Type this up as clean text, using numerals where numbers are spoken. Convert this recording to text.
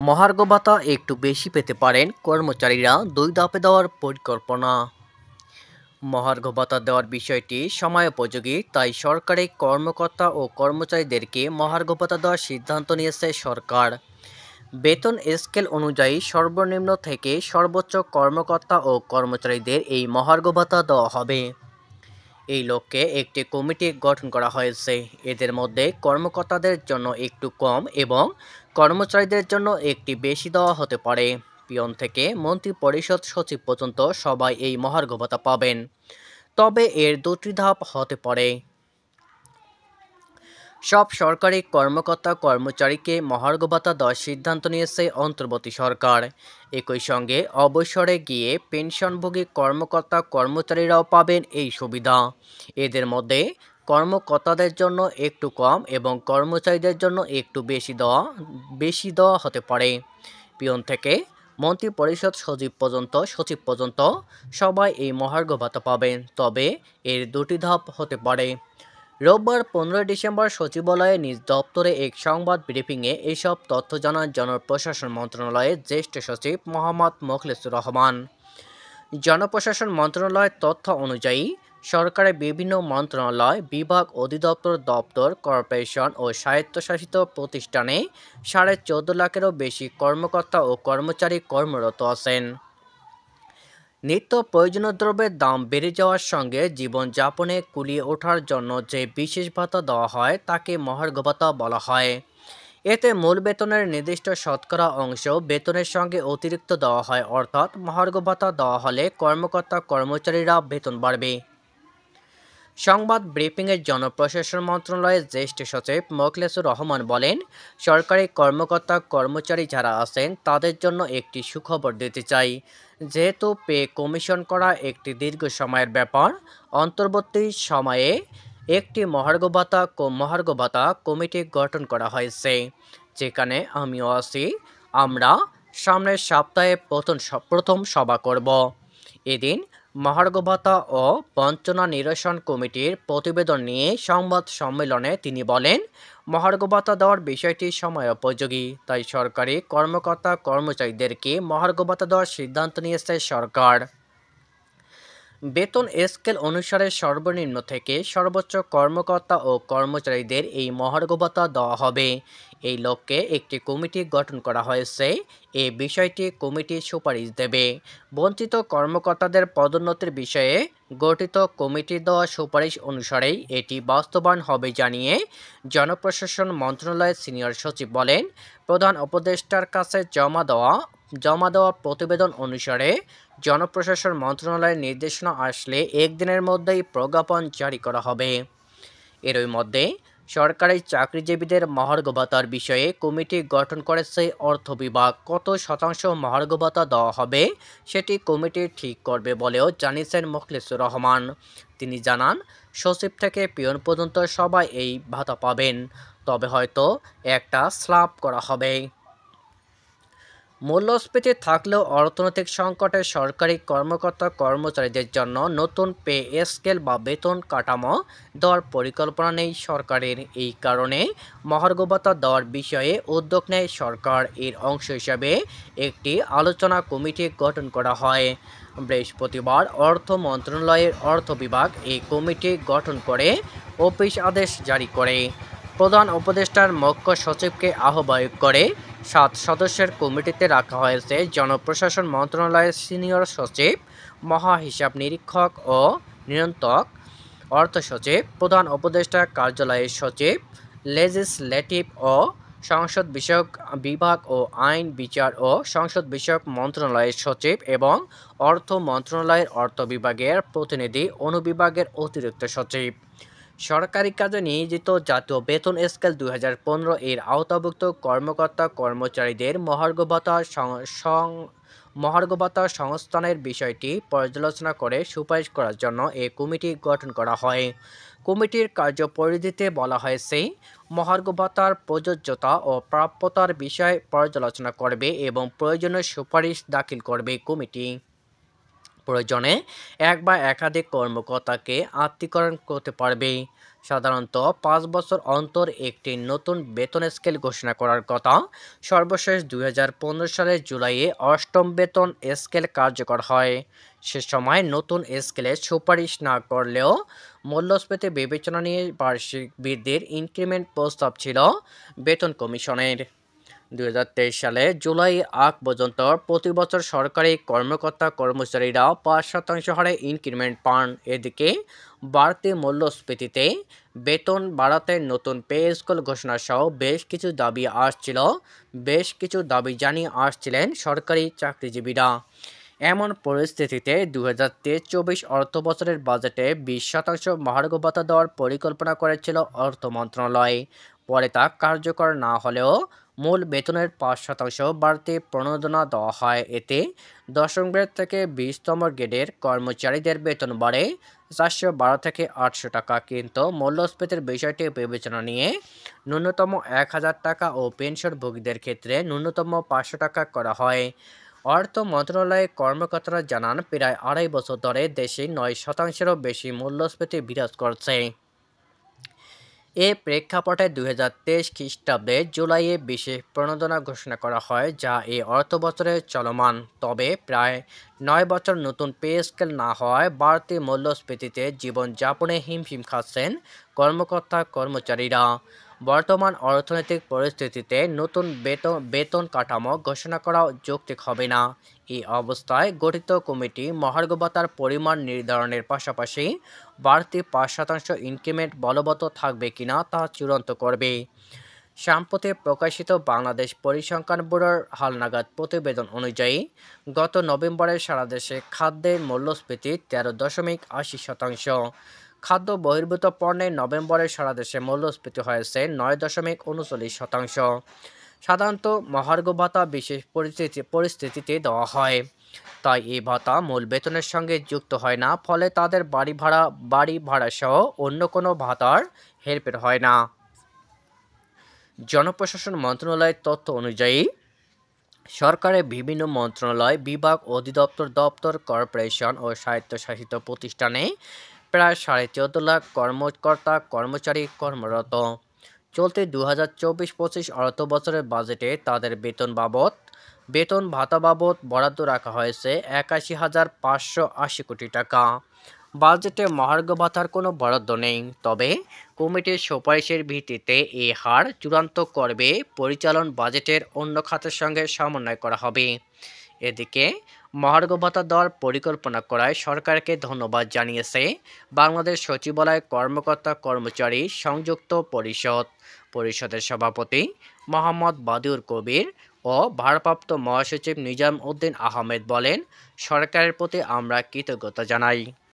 মহার্ঘ ভাতা একটু বেশি পেতে পারেন কর্মচারীরা, ২ ধাপে দেওয়ার পরিকল্পনা। মহার্ঘ ভাতা দেওয়ার বিষয়টি সময়োপযোগী, তাই সরকারি কর্মকর্তা ও কর্মচারীদেরকে মহার্ঘ ভাতা দেওয়ার সিদ্ধান্ত নিয়েছে সরকার। বেতন স্কেল অনুযায়ী সর্বনিম্ন থেকে সর্বোচ্চ কর্মকর্তা ও কর্মচারীদের এই মহার্ঘ ভাতা দেওয়া হবে। এই লক্ষ্যে একটি কমিটি গঠন করা হয়েছে। এদের মধ্যে কর্মকর্তাদের জন্য একটু কম এবং কর্মচারীদের জন্য একটি বেশি দেওয়া হতে পারে। পিয়ন থেকে মন্ত্রী পরিষদ সচিব পর্যন্ত সবাই এই মহার্ঘ ভাতা পাবেন, তবে এর দুটি ধাপ হতে পারে। সব সরকারি কর্মকর্তা কর্মচারীকে মহার্ঘ ভাতা দেওয়ার সিদ্ধান্ত নিয়েছে অন্তর্বর্তী সরকার। একই সঙ্গে অবসরে গিয়ে পেনশনভোগী কর্মকর্তা কর্মচারীরাও পাবেন এই সুবিধা। এদের মধ্যে কর্মকর্তাদের জন্য একটু কম এবং কর্মচারীদের জন্য একটু বেশি দেওয়া হতে পারে। পিয়ন থেকে মন্ত্রী পরিষদ সচিব পর্যন্ত সবাই এই মহার্ঘ ভাতা পাবেন, তবে এর দুটি ধাপ হতে পারে। রোববার 15 ডিসেম্বর সচিবালয়ে নিজ দপ্তরে এক সংবাদ ব্রিফিংয়ে এসব তথ্য জানান জনপ্রশাসন মন্ত্রণালয়ের জ্যেষ্ঠ সচিব মোহাম্মদ মোখলেছুর রহমান। জনপ্রশাসন মন্ত্রণালয়ের তথ্য অনুযায়ী সরকারের বিভিন্ন মন্ত্রণালয়, বিভাগ, অধিদপ্তর, দপ্তর, কর্পোরেশন ও স্বায়ত্তশাসিত প্রতিষ্ঠানে 14.5 লাখেরও বেশি কর্মকর্তা ও কর্মচারী কর্মরত আছেন। নিত্য প্রয়োজনীয় দ্রব্যের দাম বেড়ে যাওয়ার সঙ্গে জীবনযাপনে কুলিয়ে ওঠার জন্য যে বিশেষ ভাতা দেওয়া হয় তাকে মহার্ঘ ভাতা বলা হয়। এতে মূল বেতনের নির্দিষ্ট শতকরা অংশ বেতনের সঙ্গে অতিরিক্ত দেওয়া হয়, অর্থাৎ মহার্ঘ ভাতা দেওয়া হলে কর্মকর্তা কর্মচারীরা বেতন বাড়বে। সংবাদ ব্রিফিংয়ে জনপ্রশাসন মন্ত্রণালয়ের জ্যেষ্ঠ সচিব মোখলেছুর রহমান বলেন, সরকারি কর্মকর্তা কর্মচারী যারা আছেন তাদের জন্য একটি সুখবর দিতে চাই। যেহেতু পে কমিশন করা একটি দীর্ঘ সময়ের ব্যাপার, অন্তর্বর্তী সময়ে একটি মহার্ঘ ভাতা কমিটি গঠন করা হয়েছে, যেখানে আমিও আছি। আমরা সামনের সপ্তাহে প্রথম সভা করব। এদিন মহার্ঘ ভাতা ও বঞ্চনা নিরসন কমিটির প্রতিবেদন নিয়ে সংবাদ সম্মেলনে তিনি বলেন, মহার্ঘ ভাতা দেওয়ার বিষয়টি সময়োপযোগী, তাই সরকারি কর্মকর্তা কর্মচারীদেরকে মহার্ঘ ভাতা দেওয়ার সিদ্ধান্ত নিয়েছে সরকার। বেতন স্কেল অনুসারে সর্বনিম্ন থেকে সর্বোচ্চ কর্মকর্তা ও কর্মচারীদের এই মহার্ঘ ভাতা দেওয়া হবে। এই লক্ষ্যে একটি কমিটি গঠন করা হয়েছে। এ বিষয়টি কমিটি সুপারিশ দেবে। বঞ্চিত কর্মকর্তাদের পদোন্নতির বিষয়ে গঠিত কমিটির দেওয়া সুপারিশ অনুসারেই এটি বাস্তবায়ন হবে জানিয়ে জনপ্রশাসন মন্ত্রণালয়ের সিনিয়র সচিব বলেন, প্রধান উপদেষ্টার কাছে জমা দেওয়া প্রতিবেদন অনুসারে জনপ্রশাসন মন্ত্রণালয়ের নির্দেশনা আসলে একদিনের মধ্যেই প্রজ্ঞাপন জারি করা হবে। এরই মধ্যে সরকারি চাকরিজীবীদের মহার্ঘ ভাতার বিষয়ে কমিটি গঠন করেছে অর্থ বিভাগ। কত শতাংশ মহার্ঘ ভাতা দেওয়া হবে সেটি কমিটি ঠিক করবে বলেও জানিয়েছেন মোখলেছুর রহমান। তিনি জানান, সচিব থেকে পিয়ন পর্যন্ত সবাই এই ভাতা পাবেন, তবে হয়তো একটা স্ল্যাব করা হবে। মূল্যস্ফীতি থাকলেও অর্থনৈতিক সংকটে সরকারি কর্মকর্তা কর্মচারীদের জন্য নতুন পে স্কেল বা বেতন কাঠামো দেওয়ার পরিকল্পনা নেই সরকারের। এই কারণে মহার্ঘ ভাতা দেওয়ার বিষয়ে উদ্যোগ নেয় সরকার। এর অংশ হিসাবে একটি আলোচনা কমিটি গঠন করা হয়। বৃহস্পতিবার অর্থ মন্ত্রণালয়ের অর্থ বিভাগ এই কমিটি গঠন করে অফিস আদেশ জারি করে। প্রধান উপদেষ্টার মুখ্য সচিবকে আহ্বায়ক করে 7 সদস্যের কমিটিতে রাখা হয়েছে জনপ্রশাসন মন্ত্রণালয়ের সিনিয়র সচিব, মহাহিসাব নিরীক্ষক ও নিয়ন্ত্রক, অর্থ সচিব, প্রধান উপদেষ্টা কার্যালয়ের সচিব, লেজিসলেটিভ ও সংসদ বিষয়ক বিভাগ ও আইন, বিচার ও সংসদ বিষয়ক মন্ত্রণালয়ের সচিব এবং অর্থ মন্ত্রণালয়ের অর্থ বিভাগের প্রতিনিধি, অনুবিভাগের অতিরিক্ত সচিব। সরকারি কাজে নিয়োজিত জাতীয় বেতন স্কেল 2015 এর আওতাভুক্ত কর্মকর্তা কর্মচারীদের মহার্ঘ ভাতা সংস্থানের বিষয়টি পর্যালোচনা করে সুপারিশ করার জন্য এ কমিটি গঠন করা হয়। কমিটির কার্যপরিধিতে বলা হয়েছে, মহার্ঘ ভাতার প্রযোজ্যতা ও প্রাপ্যতার বিষয় পর্যালোচনা করবে এবং প্রয়োজনীয় সুপারিশ দাখিল করবে কমিটি। প্রয়োজনে এক বা একাধিক কর্মকর্তাকে আত্মীকরণ করতে পারবে। সাধারণত ৫ বছর অন্তর একটি নতুন বেতন স্কেল ঘোষণা করার কথা। সর্বশেষ ২০১৫ সালের জুলাইয়ে অষ্টম বেতন স্কেল কার্যকর হয়। সে সময় নতুন স্কেলে সুপারিশ না করলেও মূল্যস্ফীতি বিবেচনা নিয়ে বার্ষিক বৃদ্ধির ইনক্রিমেন্ট প্রস্তাব ছিল বেতন কমিশনের। ২০২৩ সালে জুলাই আগ পর্যন্ত প্রতি বছর সরকারি কর্মকর্তা কর্মচারীরা ৫% হারে ইনক্রিমেন্ট পান। এদিকে বাড়তি মূল্যস্ফীতিতে বেতন বাড়াতে নতুন পে স্কেল ঘোষণা সহ বেশ কিছু দাবি জানিয়ে আসছিলেন সরকারি চাকরিজীবীরা। এমন পরিস্থিতিতে ২০২৩-২৪ অর্থবছরের বাজেটে ২০% মহার্ঘ ভাতা দেওয়ার পরিকল্পনা করেছিল অর্থ মন্ত্রণালয়। পরে তা কার্যকর না হলেও মূল বেতনের ৫% বাড়তি প্রণোদনা দেওয়া হয়। এতে দশম গ্রেড থেকে ২০তম গ্রেডের কর্মচারীদের বেতন বাড়ে ৪১২ থেকে ৮০০ টাকা। কিন্তু মূল্যস্ফীতির বিষয়টি বিবেচনা নিয়ে ন্যূনতম ১,০০০ টাকা ও পেনশনভোগীদের ক্ষেত্রে ন্যূনতম ৫০০ টাকা করা হয়। অর্থ মন্ত্রণালয়ের কর্মকর্তারা জানান, প্রায় আড়াই বছর ধরে দেশে ৯%-এরও বেশি মূল্যস্ফীতি বিরাজ করছে। এ প্রেক্ষাপটে ২০২৩ খ্রিস্টাব্দে জুলাইয়ে বিশেষ প্রণোদনা ঘোষণা করা হয়, যা এই অর্থবছরে চলমান। তবে প্রায় ৯ বছর নতুন পে স্কেল না হওয়ায় বাড়তি মূল্যস্ফীতিতে জীবনযাপনে হিমশিম খাচ্ছেন কর্মকর্তা কর্মচারীরা। বর্তমান অর্থনৈতিক পরিস্থিতিতে নতুন বেতন কাঠামো ঘোষণা করা যৌক্তিক হবে না। এই অবস্থায় গঠিত কমিটি মহার্ঘ ভাতার পরিমাণ নির্ধারণের পাশাপাশি বাড়তি ৫% ইনক্রিমেন্ট বলবৎ থাকবে কিনা তা চূড়ান্ত করবে। সম্প্রতি প্রকাশিত বাংলাদেশ পরিসংখ্যান ব্যুরোর হালনাগাদ প্রতিবেদন অনুযায়ী গত নভেম্বরে সারা দেশে খাদ্যের মূল্যস্ফীতি ১৩.৮০%। খাদ্য বহির্ভূত পণ্যের নভেম্বরে সারা দেশে মূল্যস্ফীতি হয়েছে ৯.৩৯%। সাধারণত মহার্ঘ ভাতা বিশেষ পরিস্থিতিতে দেওয়া হয়, তাই এই ভাতা মূল বেতনের সঙ্গে যুক্ত হয় না। ফলে তাদের বাড়ি ভাড়া সহ অন্য কোনো ভাতার হেরফের হয় না। জনপ্রশাসন মন্ত্রণালয়ের তথ্য অনুযায়ী সরকারের বিভিন্ন মন্ত্রণালয়, বিভাগ, অধিদপ্তর, দপ্তর, কর্পোরেশন ও স্বায়ত্তশাসিত প্রতিষ্ঠানে প্রায় ১৪.৫ লাখ কর্মকর্তা কর্মচারী কর্মরত। চলতি ২০২৪-২৫ অর্থবছরের বাজেটে তাদের বেতন ভাতা বাবদ বরাদ্দ রাখা হয়েছে ৮১,৫৮০ কোটি টাকা। বাজেটে মহার্ঘ ভাতার কোনো বরাদ্দ নেই। তবে কমিটির সুপারিশের ভিত্তিতে এই হার চূড়ান্ত করবে পরিচালন বাজেটের অন্য খাতের সঙ্গে সমন্বয় করা হবে। এদিকে মহার্ঘ ভাতা দেওয়ার পরিকল্পনা করায় সরকারকে ধন্যবাদ জানিয়েছে বাংলাদেশ সচিবালয় কর্মকর্তা কর্মচারী সংযুক্ত পরিষদের সভাপতি মোহাম্মদ বাদিউর কবির ও ভারপ্রাপ্ত মহাসচিব নিজাম উদ্দিন আহমেদ বলেন, সরকারের প্রতি আমরা কৃতজ্ঞতা জানাই।